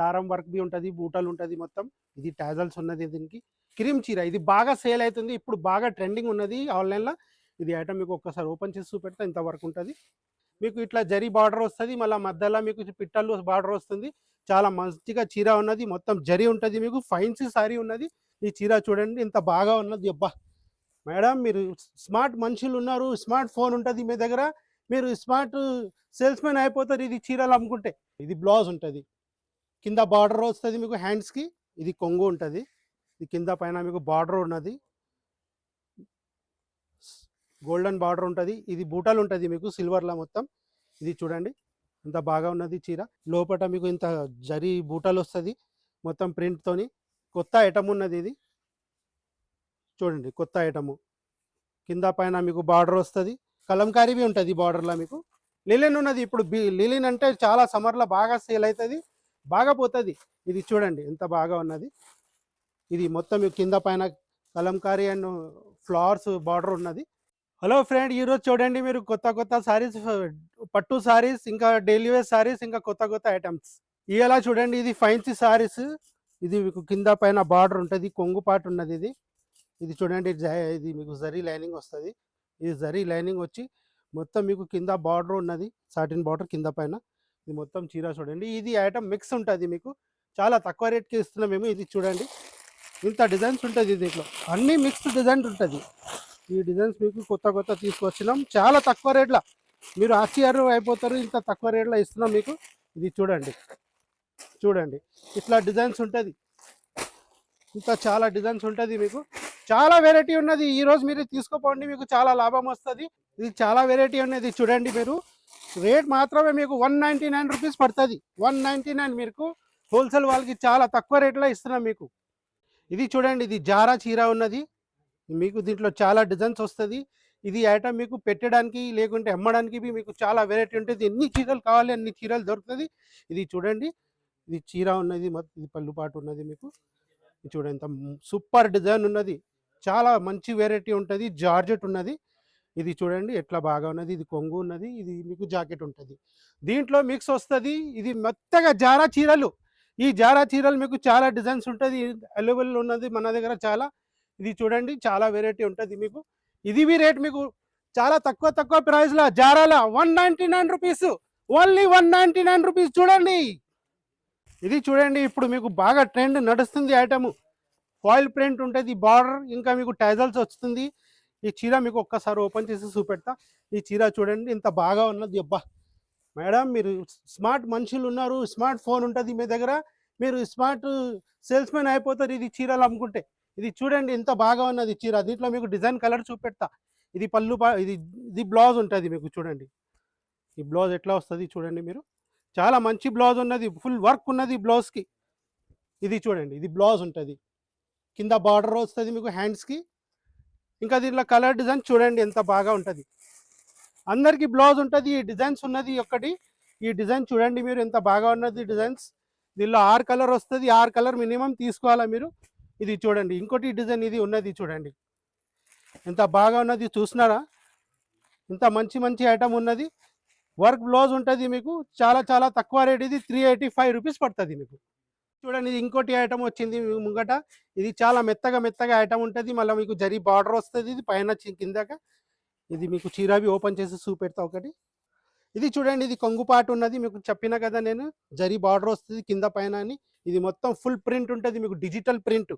దారం work B ఉంటది, బూటలు ఉంటది మొత్తం. ఇది టాజల్స్ ఉన్నది దీనికి. క్రీమ్ చీర ఇది బాగా సేల్ అయితుంది. ఇప్పుడు బాగా ట్రెండింగ్ ఉన్నది ఆన్‌లైన్‌లో. ఇది ఐటెమ్ మీకు ఒక్కసారి ఓపెన్ చేసి చూపెడితే ఇంత వరకు ఉంటది. మీకు ఇట్లా జరీ బార్డర్ వస్తది. మళ్ళా మధ్యలో మీకు పిట్టలు బార్డర్ వస్తుంది. చాలా మంచిగా చీర ఉన్నది. మొత్తం జరీ ఉంటది మీకు. ఫైన్సీ సారీ ఉన్నది. ఈ చీర చూడండి ఇంత బాగా ఉన్నది. అబ్బా! మేడం మీరు స్మార్ట్ మనుషులున్నారు. స్మార్ట్ ఫోన్ ఉంటది మీ దగ్గర. మీరు స్మార్ట్ సేల్స్‌మెన్ అయిపోతారు ఇది చీరలు అమ్ముకుంటే. ఇది బ్లౌజ్ ఉంటది. కింద బార్డర్ వస్తది మీకు హ్యాండ్స్‌కి. ఇది కొంగు ఉంటది. ఇది కింద పైన మీకు బార్డర్ ఉన్నది. గోల్డెన్ బార్డర్ ఉంటది. ఇది బూటాలు ఉంటది మీకు సిల్వర్‌లో మొత్తం. ఇది చూడండి. ఎంత బాగా ఉన్నది చీర. లోపట మీకు ఇంత జరీ బూటాలు వస్తది. మొత్తం ప్రింట్‌తోని. కొత్త ఐటెమ్ ఉన్నది ఇది. చూడండి కొత్త ఐటెము. కింద పైన మీకు బార్డర్ వస్తది. కలంకారీవి ఉంటది బార్డర్‌లో మీకు. లిలెన్ ఉన్నది. ఇప్పుడు లిలెన్ అంటే చాలా సమ్మర్‌లో బాగా సేల్ అయితది. బాగా పోతది. ఇది చూడండి ఎంత బాగా ఉన్నది. ఇది మొత్తం మీకు కింద పైన కలంకారీ అండ్ ఫ్లవర్స్ బార్డర్ ఉన్నది. హలో ఫ్రెండ్, ఈరోజు చూడండి మీరు కొత్త సారీస్, పట్టు సారీస్, ఇంకా డైలీ వేర్ సారీస్, ఇంకా కొత్త ఐటమ్స్. ఇలా చూడండి ఇది ఫైన్సీ సారీస్. ఇది మీకు కింద పైన బార్డర్ ఉంటుంది, కొంగు పాటు ఉన్నది ఇది. ఇది చూడండి ఇది మీకు జరీ లైనింగ్ వస్తుంది. ఇది జరీ లైనింగ్ వచ్చి మొత్తం మీకు కింద బార్డర్ ఉన్నది, సాటిన్ బార్డర్ కింద పైన. ఇది మొత్తం చీర చూడండి. ఇది ఐటమ్ మిక్స్ ఉంటుంది మీకు. చాలా తక్కువ రేట్కి ఇస్తున్నాం మేము. ఇది చూడండి ఇంత డిజైన్స్ ఉంటుంది దీంట్లో. అన్నీ మిక్స్డ్ డిజైన్ ఉంటుంది. ఈ డిజైన్స్ మీకు కొత్త తీసుకొచ్చినాం చాలా తక్కువ రేట్ల. మీరు ఆశ్చర్యం అయిపోతారు, ఇంత తక్కువ రేట్లో ఇస్తున్నాం మీకు. ఇది చూడండి చూడండి ఇట్లా డిజైన్స్ ఉంటుంది. ఇంకా చాలా డిజైన్స్ ఉంటుంది మీకు. చాలా వెరైటీ ఉన్నది. ఈరోజు మీరు తీసుకోపోండి, మీకు చాలా లాభం వస్తుంది. ఇది చాలా వెరైటీ ఉన్నది. చూడండి మీరు రేట్ మాత్రమే మీకు 199 రూపీస్ పడుతుంది. 199 మీకు హోల్సేల్ వాళ్ళకి చాలా తక్కువ రేట్లో ఇస్తున్నాం మీకు. ఇది చూడండి ఇది జారా చీర ఉన్నది మీకు. దీంట్లో చాలా డిజైన్స్ వస్తుంది. ఇది ఐటమ్ మీకు పెట్టడానికి లేకుంటే అమ్మడానికి మీకు చాలా వెరైటీ ఉంటుంది. ఎన్ని చీరలు కావాలి అన్ని చీరలు దొరుకుతుంది. ఇది చూడండి ఇది చీర ఉన్నది, ఇది పళ్ళు పాటు ఉన్నది మీకు. ఇది చూడండి ఎంత సూపర్ డిజైన్ ఉన్నది. చాలా మంచి వెరైటీ ఉంటుంది. జార్జెట్ ఉన్నది. ఇది చూడండి ఎట్లా బాగా ఉన్నది. ఇది కొంగు ఉన్నది, ఇది మీకు జాకెట్ ఉంటుంది. దీంట్లో మిక్స్ వస్తుంది. ఇది మెత్తగా జారా చీరలు. ఈ జారా చీరలు మీకు చాలా డిజైన్స్ ఉంటుంది, అవైలబుల్ ఉన్నది మన దగ్గర చాలా. ఇది చూడండి చాలా వెరైటీ ఉంటుంది మీకు. ఇది రేట్ మీకు చాలా తక్కువ ప్రైస్లో జారాల 199 రూపీస్, ఓన్లీ 199 రూపీస్. చూడండి ఇది చూడండి ఇప్పుడు మీకు బాగా ట్రెండ్ నడుస్తుంది ఐటమ్. ఫాయిల్ ప్రింట్ ఉంటుంది బార్డర్, ఇంకా మీకు టైజల్స్ వస్తుంది. ఈ చీర మీకు ఒక్కసారి ఓపెన్ చేసి చూపెడతా. ఈ చీర చూడండి ఇంత బాగా ఉన్నది. అబ్బా మేడం మీరు స్మార్ట్ మనుషులు ఉన్నారు. స్మార్ట్ ఫోన్ ఉంటుంది మీ దగ్గర. మీరు స్మార్ట్ సేల్స్మెన్ అయిపోతారు ఇది చీరలు అమ్ముకుంటే. ఇది చూడండి ఎంత బాగా ఉన్నది చీర. దీంట్లో మీకు డిజైన్ కలర్ చూపెడతా. ఇది పళ్ళు ఇది బ్లౌజ్ ఉంటుంది మీకు. చూడండి ఈ బ్లౌజ్ ఎట్లా వస్తుంది చూడండి మీరు. చాలా మంచి బ్లౌజ్ ఉన్నది, ఫుల్ వర్క్ ఉన్నది బ్లౌజ్కి. ఇది చూడండి ఇది బ్లౌజ్ ఉంటుంది. కింద బార్డర్ వస్తుంది మీకు హ్యాండ్స్కి. ఇంకా దీంట్లో కలర్ డిజైన్ చూడండి ఎంత బాగా ఉంటుంది. అందరికీ బ్లౌజ్ ఉంటుంది. ఈ డిజైన్స్ ఉన్నది ఒకటి. ఈ డిజైన్ చూడండి మీరు ఎంత బాగా ఉన్నది డిజైన్స్. దీనిలో 6 కలర్ వస్తుంది. 6 కలర్ మినిమం తీసుకోవాలా మీరు. ఇది చూడండి ఇంకోటి డిజైన్ ఇది ఉన్నది చూడండి ఎంత బాగా ఉన్నది. చూసినారా ఇంత మంచి ఐటమ్ ఉన్నది. వర్క్ బ్లౌజ్ ఉంటుంది మీకు. చాలా తక్కువ రేట్. ఇది 385 రూపీస్ పడుతుంది మీకు. చూడండి ఇది ఇంకోటి ఐటమ్ వచ్చింది ముంగట. ఇది చాలా మెత్తగా ఐటమ్ ఉంటుంది. మళ్ళీ మీకు జరీ బార్డర్ వస్తుంది. ఇది పైన కిందక. ఇది మీకు చీరవి ఓపెన్ చేసి చూపెడతా ఒకటి. ఇది చూడండి ఇది కొంగుపాటు ఉన్నది మీకు. చెప్పిన కదా నేను జరీ బార్డర్ వస్తుంది కింద పైన అని. ఇది మొత్తం ఫుల్ ప్రింట్ ఉంటుంది మీకు, డిజిటల్ ప్రింట్.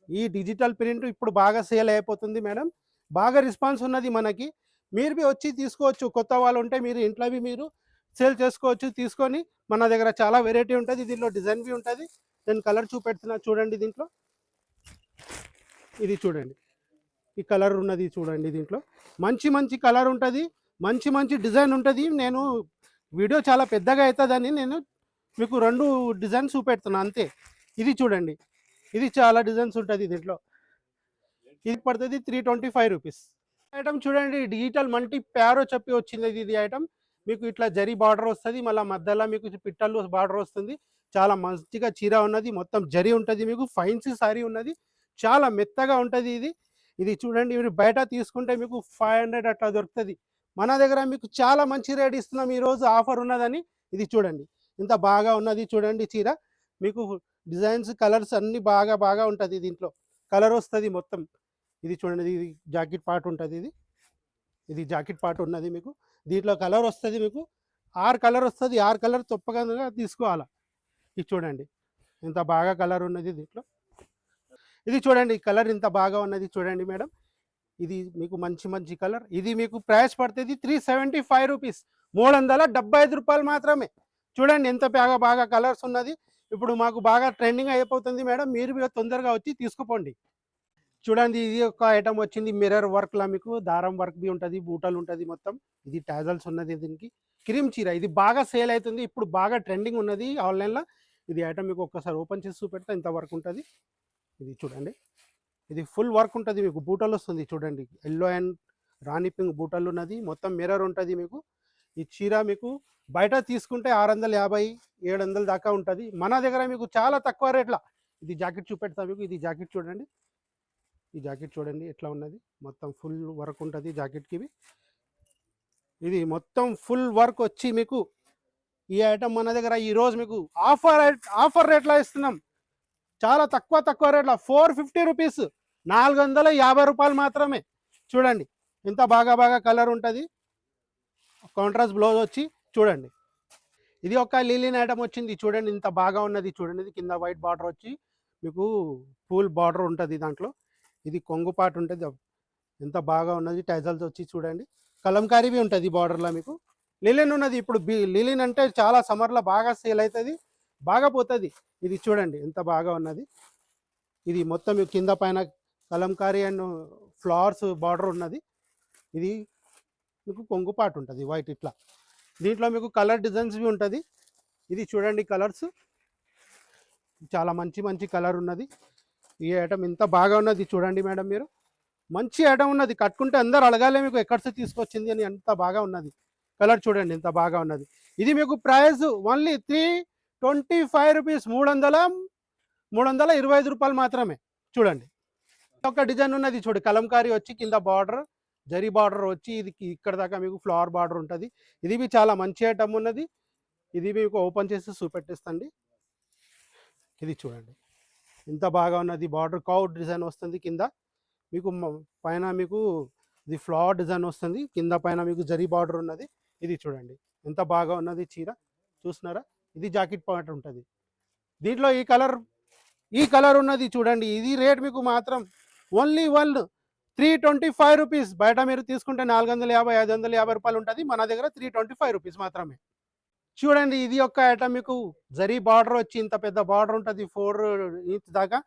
ఈ డిజిటల్ ప్రింట్ ఇప్పుడు బాగా సేల్ అయిపోతుంది మేడం. బాగా రెస్పాన్స్ ఉన్నది మనకి. మీరు వచ్చి తీసుకోవచ్చు. కొత్త వాళ్ళు ఉంటే మీరు ఇంట్లోవి మీరు సేల్ చేసుకోవచ్చు. తీసుకొని మన దగ్గర చాలా వెరైటీ ఉంటుంది. దీంట్లో డిజైన్ బి ఉంటుంది. నేను కలర్ చూపెడుతున్నా చూడండి. దీంట్లో ఇది చూడండి ఈ కలర్ ఉన్నది చూడండి. దీంట్లో మంచి కలర్ ఉంటుంది, మంచి డిజైన్ ఉంటుంది. నేను వీడియో చాలా పెద్దగా అవుతుందని నేను మీకు 2 డిజైన్స్ చూపెడుతున్నా అంతే. ఇది చూడండి ఇది చాలా డిజైన్స్ ఉంటుంది దీంట్లో. ఇది పడుతుంది 325 రూపీస్. ఐటమ్ చూడండి డిజిటల్ మల్టీ ప్యారో చెప్పి వచ్చింది ఇది ఐటమ్ మీకు. ఇట్లా జరీ బార్డర్ వస్తుంది, మళ్ళీ మధ్యలో మీకు పిట్టలు బార్డర్ వస్తుంది. చాలా మంచిగా చీర ఉన్నది, మొత్తం జరీ ఉంటుంది మీకు. ఫైన్సీ సారీ ఉన్నది, చాలా మెత్తగా ఉంటుంది ఇది. ఇది చూడండి మీరు బయట తీసుకుంటే మీకు 500 అట్లా దొరుకుతుంది. మన దగ్గర మీకు చాలా మంచి రేట్ ఇస్తున్నాం ఈరోజు, ఆఫర్ ఉన్నదని. ఇది చూడండి ఇంత బాగా ఉన్నది చూడండి చీర. మీకు డిజైన్స్ కలర్స్ అన్నీ బాగా బాగా ఉంటుంది దీంట్లో. కలర్ వస్తుంది మొత్తం. ఇది చూడండి, ఇది జాకెట్ పార్ట్ ఉంటుంది. ఇది జాకెట్ పార్ట్ ఉన్నది మీకు. దీంట్లో కలర్ వస్తుంది మీకు. 6 కలర్ వస్తుంది. 6 కలర్ తప్పకుండా తీసుకోవాలా. ఇది చూడండి ఇంత బాగా కలర్ ఉన్నది దీంట్లో. ఇది చూడండి కలర్ ఇంత బాగా ఉన్నది చూడండి మేడం. ఇది మీకు మంచి మంచి కలర్. ఇది మీకు ప్రైస్ పడుతుంది 375 రూపీస్, 375 రూపాయలు మాత్రమే. చూడండి ఎంత బాగా బాగా కలర్స్ ఉన్నది. ఇప్పుడు మాకు బాగా ట్రెండింగ్ అయిపోతుంది మేడం, మీరు తొందరగా వచ్చి తీసుకుపోండి. చూడండి ఇది ఒక ఐటమ్ వచ్చింది, మిర్రర్ వర్క్లా మీకు దారం వర్క్ బి ఉంటుంది, బూటలు ఉంటుంది మొత్తం. ఇది టాజల్స్ ఉన్నది దీనికి. క్రీమ్ చీర ఇది బాగా సేల్ అవుతుంది, ఇప్పుడు బాగా ట్రెండింగ్ ఉన్నది ఆన్లైన్లో. ఇది ఐటమ్ మీకు ఒక్కసారి ఓపెన్ చేసి చూపెడితే ఇంత వర్క్ ఉంటుంది. ఇది చూడండి, ఇది ఫుల్ వర్క్ ఉంటుంది మీకు. బూటలు వస్తుంది చూడండి, ఎల్లో అండ్ రాణి పింక్ బూటలు ఉన్నది, మొత్తం మిర్రర్ ఉంటుంది మీకు. ఈ చీర మీకు బయట తీసుకుంటే 650 700 దాకా ఉంటుంది. మన దగ్గర మీకు చాలా తక్కువ రేట్ల. ఇది జాకెట్ చూపెడతా మీకు. ఇది జాకెట్ చూడండి, ఈ జాకెట్ చూడండి ఎట్లా ఉన్నది. మొత్తం ఫుల్ వర్క్ ఉంటుంది జాకెట్కి. ఇది మొత్తం ఫుల్ వర్క్ వచ్చి మీకు ఈ ఐటమ్ మన దగ్గర ఈరోజు మీకు ఆఫర్ రేట్లో ఇస్తున్నాం. చాలా తక్కువ రేట్ల 450 రూపీస్, 450 రూపాయలు మాత్రమే. చూడండి ఎంత బాగా బాగా కలర్ ఉంటుంది. కాంట్రాస్ట్ బ్లౌజ్ వచ్చి చూడండి. ఇది ఒక లిలిన్ ఐటమ్ వచ్చింది చూడండి, ఇంత బాగా ఉన్నది చూడండి. ఇది కింద వైట్ బార్డర్ వచ్చి మీకు పూల్ బార్డర్ ఉంటుంది దాంట్లో. ఇది కొంగు పాటు ఉంటుంది, ఎంత బాగా ఉన్నది. టైజల్స్ వచ్చి చూడండి, కలంకారీవి ఉంటుంది బార్డర్లో మీకు. లిలిన్ ఉన్నది. ఇప్పుడు లిలిన్ అంటే చాలా సమ్మర్లో బాగా సేల్ అవుతుంది, బాగా పోతుంది. ఇది చూడండి ఎంత బాగా ఉన్నది. ఇది మొత్తం మీకు కింద పైన కలంకారీ అండ్ ఫ్లవర్స్ బార్డర్ ఉన్నది. ఇది మీకు కొంగు పాటు ఉంటుంది వైట్ ఇట్లా. దీంట్లో మీకు కలర్ డిజైన్స్వి ఉంటుంది. ఇది చూడండి కలర్స్ చాలా మంచి మంచి కలర్ ఉన్నది. ఈ ఐటమ్ ఇంత బాగా ఉన్నది చూడండి మేడం, మీరు మంచి ఐటమ్ ఉన్నది. కట్టుకుంటే అందరు అడగాలే మీకు ఎక్కడికి తీసుకొచ్చింది అని, అంత బాగా ఉన్నది. కలర్ చూడండి ఎంత బాగా ఉన్నది. ఇది మీకు ప్రైస్ ఓన్లీ 325 రూపీస్, 325 రూపాయలు మాత్రమే. చూడండి ఒక డిజైన్ ఉన్నది చూడు, కలంకారీ వచ్చి కింద బార్డర్ జరీ బార్డర్ వచ్చి ఇది ఇక్కడ దాకా మీకు ఫ్లవర్ బార్డర్ ఉంటుంది. ఇది మీ చాలా మంచి ఐటమ్ ఉన్నది. ఇది మీకు ఓపెన్ చేసి చూపెట్టేస్తండి. ఇది చూడండి ఇంత బాగా ఉన్నది. బార్డర్ కౌ డిజైన్ వస్తుంది కింద మీకు, పైన మీకు ఇది ఫ్లవర్ డిజైన్ వస్తుంది, కింద పైన మీకు జరీ బార్డర్ ఉన్నది. ఇది చూడండి ఎంత బాగా ఉన్నది చీర, చూస్తున్నారా. ఇది జాకెట్ పార్ట్ ఉంటుంది. దీంట్లో ఈ కలర్ ఉన్నది చూడండి. ఇది రేట్ మీకు మాత్రం ఓన్లీ 325 రూపీస్. బయట మీరు తీసుకుంటే 450 550 రూపాయలు ఉంటుంది, మన దగ్గర 325 రూపీస్ మాత్రమే. చూడండి ఇది ఒక ఐటమ్ మీకు జరీ బార్డర్ వచ్చి ఇంత పెద్ద బార్డర్ ఉంటుంది, 4 ఇంచ్ దాకా.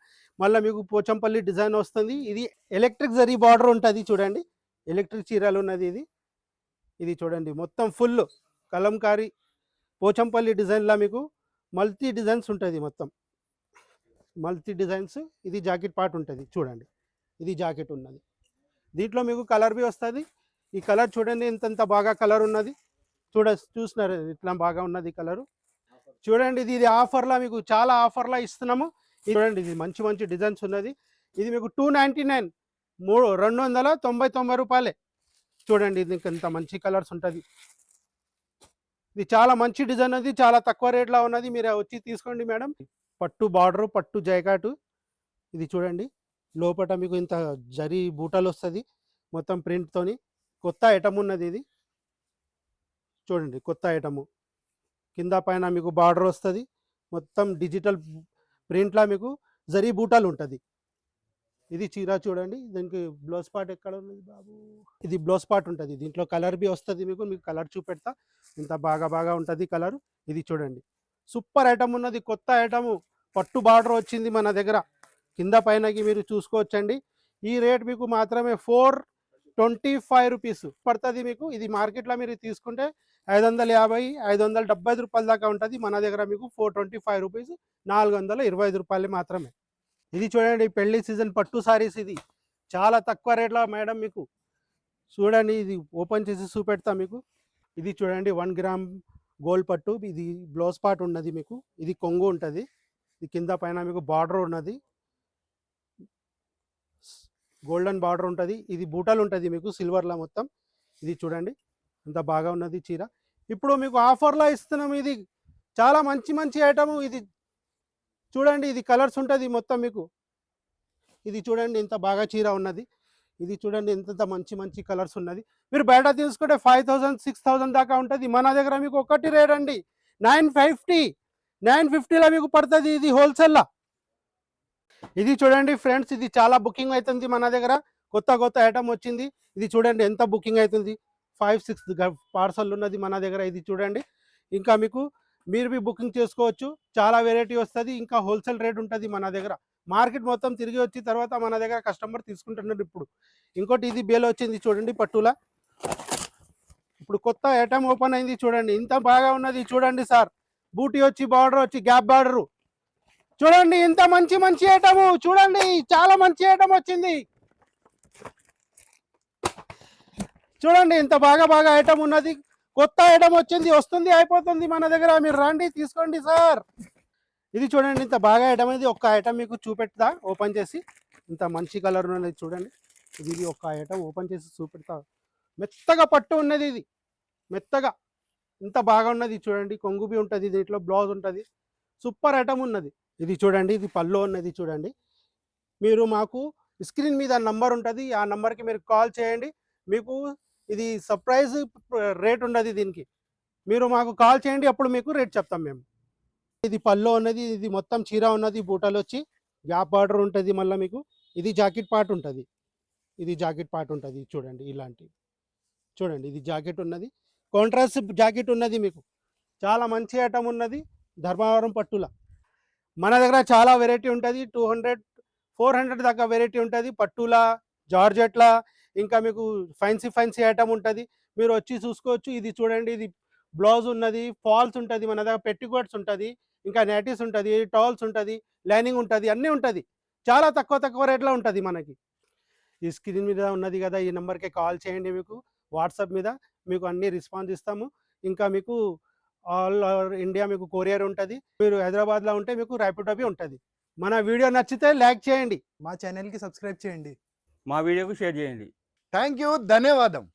మళ్ళీ మీకు పోచంపల్లి డిజైన్ వస్తుంది. ఇది ఎలక్ట్రిక్ జరీ బార్డర్ ఉంటుంది చూడండి, ఎలక్ట్రిక్ చీరలు ఉన్నది ఇది. ఇది చూడండి మొత్తం ఫుల్ కలంకారీ పోచంపల్లి డిజైన్లా మీకు మల్టీ డిజైన్స్ ఉంటుంది, మొత్తం మల్టీ డిజైన్స్. ఇది జాకెట్ పార్ట్ ఉంటుంది చూడండి, ఇది జాకెట్ ఉన్నది. దీంట్లో మీకు కలర్ బి వస్తుంది. ఈ కలర్ చూడండి ఎంత బాగా కలర్ ఉన్నది. చూస్తున్నారు ఇట్లా బాగా ఉన్నది కలరు. చూడండి ఇది ఆఫర్లా మీకు చాలా ఆఫర్లా ఇస్తున్నాము. చూడండి ఇది మంచి మంచి డిజైన్స్ ఉన్నది. ఇది మీకు 299, 299 రూపాయలే. చూడండి ఇది ఇంత మంచి కలర్స్ ఉంటుంది. ఇది చాలా మంచి డిజైన్ అది, చాలా తక్కువ రేట్లో ఉన్నది. మీరు వచ్చి తీసుకోండి మేడం. పట్టు బార్డరు, పట్టు జైకాటు. ఇది చూడండి లోపల మీకు ఇంత జరీ బూటలు వస్తుంది మొత్తం ప్రింట్తోని. కొత్త ఐటమ్ ఉన్నది ఇది చూడండి, కొత్త ఐటము. కింద పైన మీకు బార్డర్ వస్తుంది, మొత్తం డిజిటల్ ప్రింట్లా మీకు జరీ బూటాలు ఉంటుంది. ఇది చీర చూడండి. దీనికి బ్లౌజ్ పార్ట్ ఎక్కడ ఉన్నది బాబు, ఇది బ్లౌజ్ పార్ట్ ఉంటుంది. దీంట్లో కలర్ బి వస్తుంది మీకు కలర్ చూపెడతా, ఇంత బాగా బాగా ఉంటుంది కలరు. ఇది చూడండి సూపర్ ఐటమ్ ఉన్నది, కొత్త ఐటము. పట్టు బార్డర్ వచ్చింది మన దగ్గర, కింద పైనకి మీరు చూసుకోవచ్చండి. ఈ రేట్ మీకు మాత్రమే 425 రూపీస్ పడుతుంది మీకు. ఇది మార్కెట్లో మీరు తీసుకుంటే 550 575 రూపాయల దాకా ఉంటుంది, మన దగ్గర మీకు 425 రూపీస్, 425 రూపాయలు మాత్రమే. ఇది చూడండి పెళ్లి సీజన్ పట్టు సారీస్, ఇది చాలా తక్కువ రేట్లో మేడం మీకు. చూడండి ఇది ఓపెన్ చేసి చూపెడతా మీకు. ఇది చూడండి 1 గ్రామ్ గోల్డ్ పట్టు. ఇది బ్లౌజ్ పార్ట్ ఉన్నది మీకు, ఇది కొంగు ఉంటుంది, ఇది కింద పైన మీకు బార్డర్ ఉన్నది, గోల్డెన్ బార్డర్ ఉంటుంది. ఇది బూటలు ఉంటుంది మీకు సిల్వర్లో మొత్తం. ఇది చూడండి ఎంత బాగా ఉన్నది చీర. ఇప్పుడు మీకు ఆఫర్లో ఇస్తున్నాము. ఇది చాలా మంచి మంచి ఐటము. ఇది చూడండి ఇది కలర్స్ ఉంటుంది మొత్తం మీకు. ఇది చూడండి ఎంత బాగా చీర ఉన్నది. ఇది చూడండి ఎంత మంచి మంచి కలర్స్ ఉన్నది. మీరు బయట తీసుకుంటే 5000 6000 దాకా ఉంటుంది. మన దగ్గర మీకు ఒకటి రేట్ అండి 950. 950లో మీకు పడుతుంది ఇది హోల్సేల్లో. ఇది చూడండి ఫ్రెండ్స్, ఇది చాలా బుకింగ్ అవుతుంది మన దగ్గర. కొత్త కొత్త ఐటమ్ వచ్చింది. ఇది చూడండి ఎంత బుకింగ్ అవుతుంది. 5-6 పార్సల్ ఉన్నది మన దగ్గర. ఇది చూడండి ఇంకా మీకు మీరు బుకింగ్ చేసుకోవచ్చు. చాలా వెరైటీ వస్తుంది. ఇంకా హోల్సేల్ రేట్ ఉంటుంది మన దగ్గర. మార్కెట్ మొత్తం తిరిగి వచ్చిన తర్వాత మన దగ్గర కస్టమర్ తీసుకుంటున్నారు ఇప్పుడు. ఇంకోటి ఇది బేల్ వచ్చింది చూడండి పట్టులా. ఇప్పుడు కొత్త ఐటమ్ ఓపెన్ అయింది చూడండి. ఇంత బాగా ఉన్నది చూడండి సార్. బూటీ వచ్చి బార్డర్ వచ్చి గ్యాప్ బార్డరు. చూడండి ఇంత మంచి మంచి ఐటమ్ చూడండి. చాలా మంచి ఐటమ్ వచ్చింది చూడండి. ఇంత బాగా బాగా ఐటమ్ ఉన్నది. కొత్త ఐటమ్ వచ్చింది, వస్తుంది, అయిపోతుంది మన దగ్గర. మీరు రండి తీసుకోండి సార్. ఇది చూడండి ఇంత బాగా ఐటమ్. ఇది ఒక్క ఐటమ్ మీకు చూపెడతా ఓపెన్ చేసి. ఇంత మంచి కలర్ ఉన్నది చూడండి. ఇది ఒక్క ఐటమ్ ఓపెన్ చేసి చూపెడతా. మెత్తగా పట్టు ఉన్నది ఇది, మెత్తగా ఇంత బాగా ఉన్నది చూడండి. కొంగుబి ఉంటుంది, దీంట్లో బ్లౌజ్ ఉంటుంది. సూపర్ ఐటమ్ ఉన్నది. ఇది చూడండి ఇది పళ్ళు ఉన్నది చూడండి. మీరు మాకు స్క్రీన్ మీద నంబర్ ఉంటుంది, ఆ నంబర్కి మీరు కాల్ చేయండి. మీకు ఇది సర్ప్రైజ్ రేట్ ఉన్నది దీనికి. మీరు మాకు కాల్ చేయండి, అప్పుడు మీకు రేట్ చెప్తాం మేము. ఇది పళ్ళు ఉన్నది. ఇది మొత్తం చీర ఉన్నది. బూటలు వచ్చి గ్యాప్ బార్డర్ ఉంటుంది. మళ్ళీ మీకు ఇది జాకెట్ పార్ట్ ఉంటుంది. ఇది జాకెట్ పార్ట్ ఉంటుంది చూడండి. ఇలాంటి చూడండి ఇది జాకెట్ ఉన్నది. కాంట్రాస్ట్ జాకెట్ ఉన్నది మీకు. చాలా మంచి ఐటమ్ ఉన్నది ధర్మవరం పట్టుల. మన దగ్గర చాలా వెరైటీ ఉంటుంది. 200-400 దాకా వెరైటీ ఉంటుంది. పట్టులా, జార్జెట్లా, ఇంకా మీకు ఫ్యాన్సీ ఫ్యాన్సీ ఐటమ్ ఉంటుంది. మీరు వచ్చి చూసుకోవచ్చు. ఇది చూడండి ఇది బ్లౌజ్ ఉన్నది, ఫాల్స్ ఉంటుంది మన దగ్గర, పెట్టికోట్స్ ఉంటుంది, ఇంకా నెటీస్ ఉంటుంది, టాల్స్ ఉంటుంది, లైనింగ్ ఉంటుంది, అన్నీ ఉంటుంది. చాలా తక్కువ తక్కువ రేట్లో ఉంటుంది మనకి. ఈ స్క్రీన్ మీద ఉన్నది కదా, ఈ నెంబర్కి కాల్ చేయండి. మీకు వాట్సాప్ మీద మీకు అన్ని రెస్పాన్స్ ఇస్తాము. ఇంకా మీకు ఆల్ ఓవర్ ఇండియా మీకు కొరియర్ ఉంటుంది. మీరు హైదరాబాద్లో ఉంటే మీకు ర్యాపిడో ఉంటుంది. మన వీడియో నచ్చితే లైక్ చేయండి, మా ఛానల్కి సబ్స్క్రైబ్ చేయండి. మా వీడియోకు షేర్ చేయండి. థ్యాంక్ యూ, ధన్యవాదం.